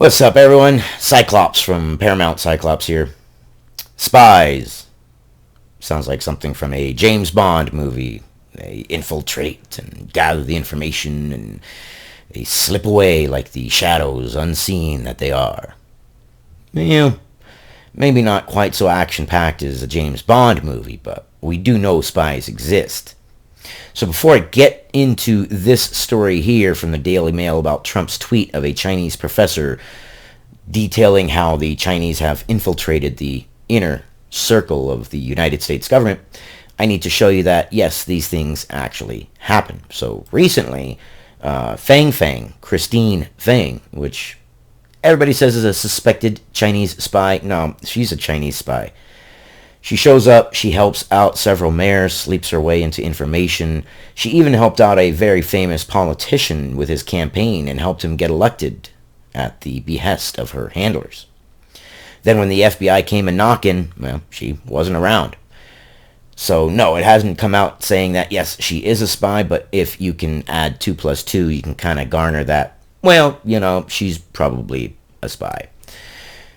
What's up, everyone? Cyclops from Paramount Cyclops here. Spies. Sounds like something from a James Bond movie. They infiltrate and gather the information and they slip away like the shadows unseen that they are. Maybe not quite so action-packed as a James Bond movie, but we do know spies exist. So before I get into this story here from the Daily Mail about Trump's tweet of a Chinese professor detailing how the Chinese have infiltrated the inner circle of the United States government, I need to show you that, yes, these things actually happen. So recently, Christine Fang, which everybody says is a suspected Chinese spy. No, she's a Chinese spy. She shows up, she helps out several mayors, sleeps her way into information. She even helped out a very famous politician with his campaign and helped him get elected at the behest of her handlers. Then when the FBI came a knocking, well, she wasn't around. So no, it hasn't come out saying that, yes, she is a spy, but if you can add 2 plus 2, you can kind of garner that, well, she's probably a spy.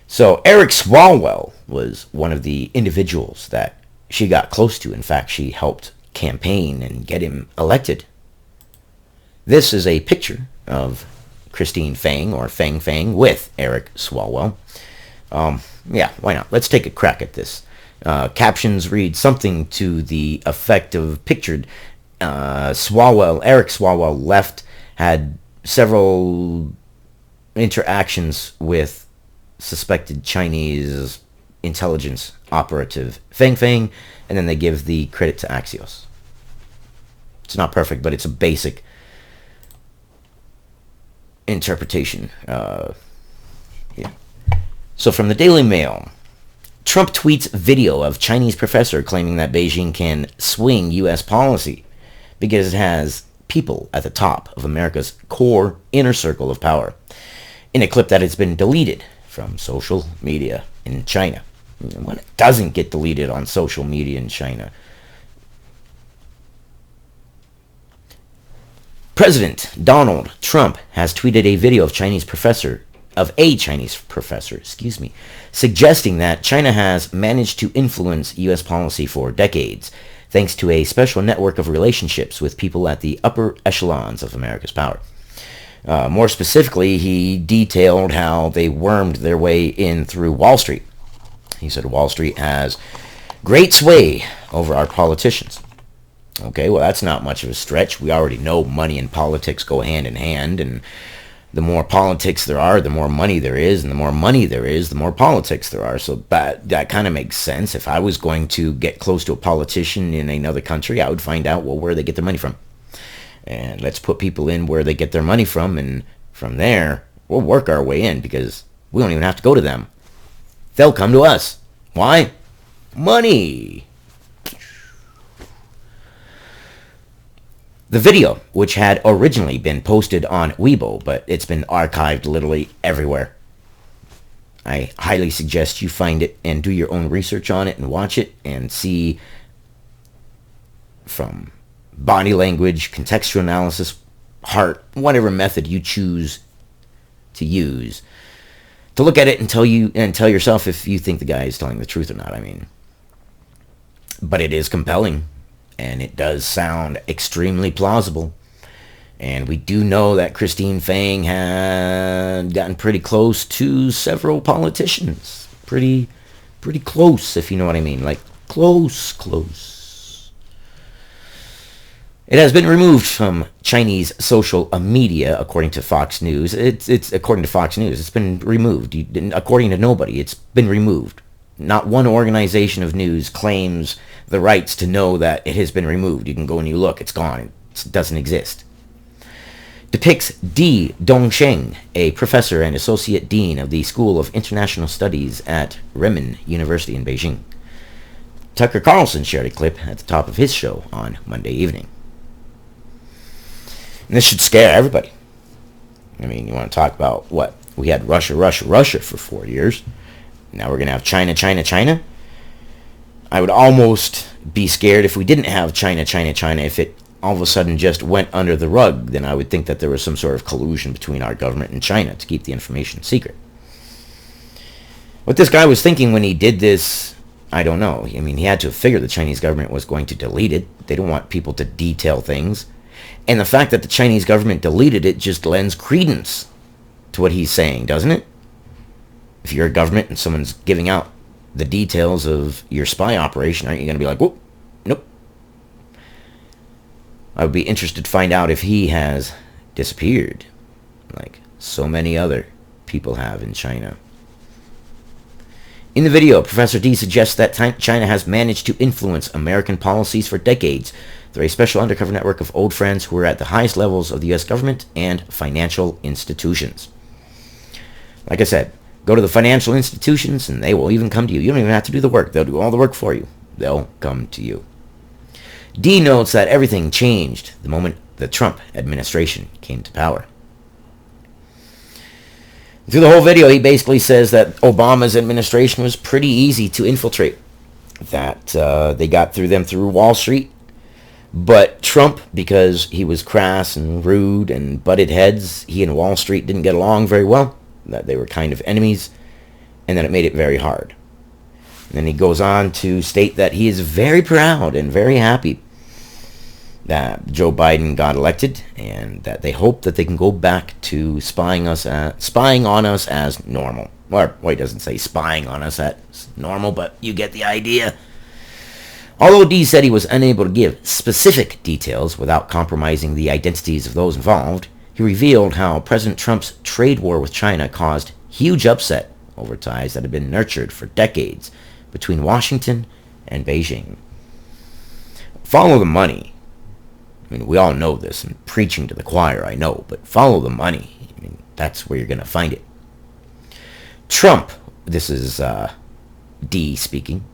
So Eric Swalwell was one of the individuals that she got close to. In fact, she helped campaign and get him elected. This is a picture of Christine Fang, or Fang, with Eric Swalwell. Yeah, why not? Let's take a crack at this. Captions read something to the effect of pictured. Eric Swalwell left, had several interactions with suspected Chinese intelligence operative Fang, and then they give the credit to Axios. It's not perfect, but it's a basic interpretation. Yeah. So from the Daily Mail, Trump tweets video of Chinese professor claiming that Beijing can swing U.S. policy because it has people at the top of America's core inner circle of power, in a clip that has been deleted from social media in China. When it doesn't get deleted on social media in China. President Donald Trump has tweeted a video of a Chinese professor, suggesting that China has managed to influence U.S. policy for decades, thanks to a special network of relationships with people at the upper echelons of America's power. More specifically, he detailed how they wormed their way in through Wall Street. He said Wall Street has great sway over our politicians. Okay, well, that's not much of a stretch. We already know money and politics go hand in hand, and the more politics there are, the more money there is, and the more money there is, the more politics there are. So that kind of makes sense. If I was going to get close to a politician in another country, I would find out, well, where they get their money from. And let's put people in where they get their money from, and from there, we'll work our way in, because we don't even have to go to them. They'll come to us. Why? Money. The video, which had originally been posted on Weibo, but it's been archived literally everywhere. I highly suggest you find it and do your own research on it and watch it and see from body language, contextual analysis, heart, whatever method you choose to use, to look at it and tell yourself if you think the guy is telling the truth or not. But it is compelling, and it does sound extremely plausible. And we do know that Christine Fang had gotten pretty close to several politicians. Pretty close, if you know what I mean. Like, close. It has been removed from Chinese social media, according to Fox News. It's according to Fox News. It's been removed. According to nobody, it's been removed. Not one organization of news claims the rights to know that it has been removed. You can go and you look. It's gone. It doesn't exist. Depicts Di Dongsheng, a professor and associate dean of the School of International Studies at Renmin University in Beijing. Tucker Carlson shared a clip at the top of his show on Monday evening. And this should scare everybody. You want to talk about what? We had Russia for 4 years. Now we're going to have China. I would almost be scared if we didn't have China, if it all of a sudden just went under the rug, then I would think that there was some sort of collusion between our government and China to keep the information secret. What this guy was thinking when he did this, I don't know. I mean, he had to figure the Chinese government was going to delete it. They don't want people to detail things. And the fact that the Chinese government deleted it just lends credence to what he's saying, doesn't it? If you're a government and someone's giving out the details of your spy operation, aren't you going to be like, whoop, nope. I would be interested to find out if he has disappeared, like so many other people have in China. In the video, Professor D suggests that China has managed to influence American policies for decades through a special undercover network of old friends who are at the highest levels of the U.S. government and financial institutions. Like I said, go to the financial institutions and they will even come to you. You don't even have to do the work. They'll do all the work for you. They'll come to you. D notes that everything changed the moment the Trump administration came to power. Through the whole video, he basically says that Obama's administration was pretty easy to infiltrate. That they got through them through Wall Street. But Trump, because he was crass and rude and butted heads, he and Wall Street didn't get along very well. That they were kind of enemies. And that it made it very hard. And then he goes on to state that he is very proud and very happy that Joe Biden got elected, and that they hope that they can go back to spying on us as normal. Well, he doesn't say spying on us as normal, but you get the idea. Although D said he was unable to give specific details without compromising the identities of those involved, he revealed how President Trump's trade war with China caused huge upset over ties that had been nurtured for decades between Washington and Beijing. Follow the money. I mean, we all know this. I'm preaching to the choir, I know, but follow the money. I mean, that's where you're going to find it. Trump, this is D speaking.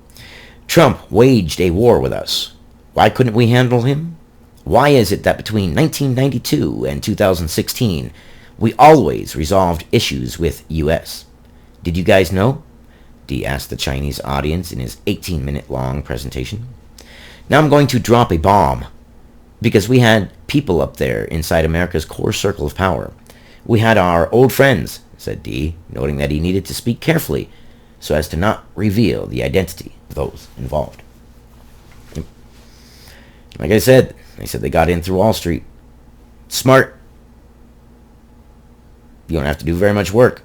Trump waged a war with us. Why couldn't we handle him? Why is it that between 1992 and 2016, we always resolved issues with U.S.? Did you guys know? D asked the Chinese audience in his 18-minute long presentation. Now I'm going to drop a bomb. Because we had people up there inside America's core circle of power. We had our old friends, said D, noting that he needed to speak carefully so as to not reveal the identity of those involved. Like I said, they got in through Wall Street. Smart. You don't have to do very much work.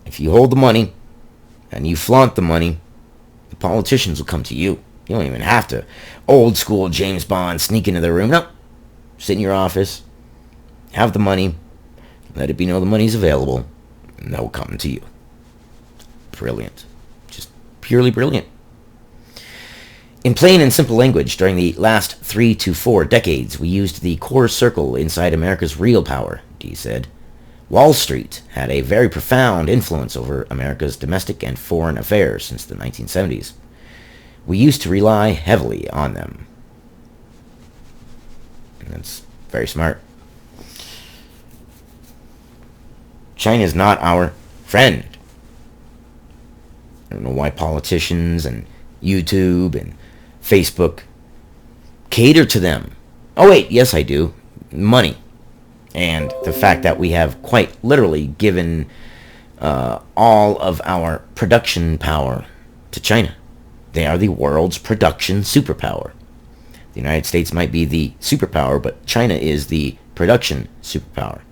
If you hold the money and you flaunt the money, the politicians will come to you. You don't even have to old school James Bond sneak into the room. No. Sit in your office. Have the money. Let it be known the money's available. And they'll come to you. Brilliant. Just purely brilliant. In plain and simple language, during the last 3 to 4 decades, we used the core circle inside America's real power, D said. Wall Street had a very profound influence over America's domestic and foreign affairs since the 1970s. We used to rely heavily on them. And that's very smart. China is not our friend. I don't know why politicians and YouTube and Facebook cater to them. Oh wait, yes I do. Money. And the fact that we have quite literally given all of our production power to China. They are the world's production superpower. The United States might be the superpower, but China is the production superpower.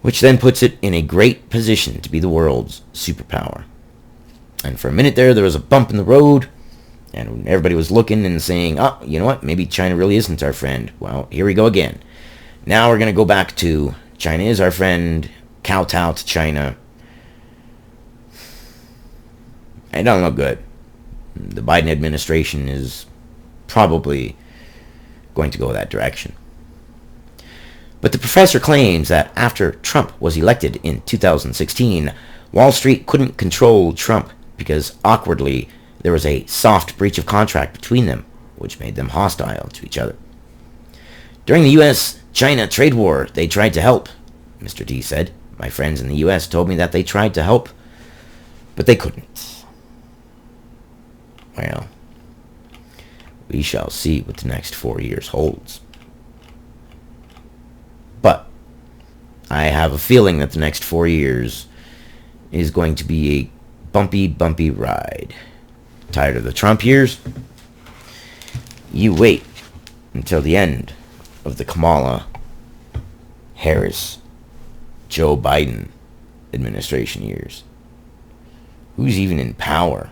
Which then puts it in a great position to be the world's superpower. And for a minute there was a bump in the road, and everybody was looking and saying, oh, you know what, maybe China really isn't our friend. Well, here we go again. Now we're going to go back to China is our friend, kowtow to China. I don't look good. The Biden administration is probably going to go that direction. But the professor claims that after Trump was elected in 2016, Wall Street couldn't control Trump because awkwardly there was a soft breach of contract between them, which made them hostile to each other. During the U.S.-China trade war, they tried to help, Mr. D said. My friends in the U.S. told me that they tried to help, but they couldn't. Well, We shall see what the next 4 years holds. But I have a feeling that the next 4 years is going to be a bumpy, bumpy ride. Tired of the Trump years? You wait until the end of the Kamala Harris, Joe Biden administration years. Who's even in power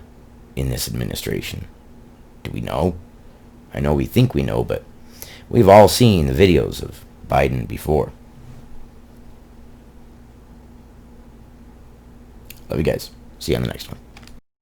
in this administration? Do we know? I know we think we know, but we've all seen the videos of Biden before. Love you guys. See you on the next one.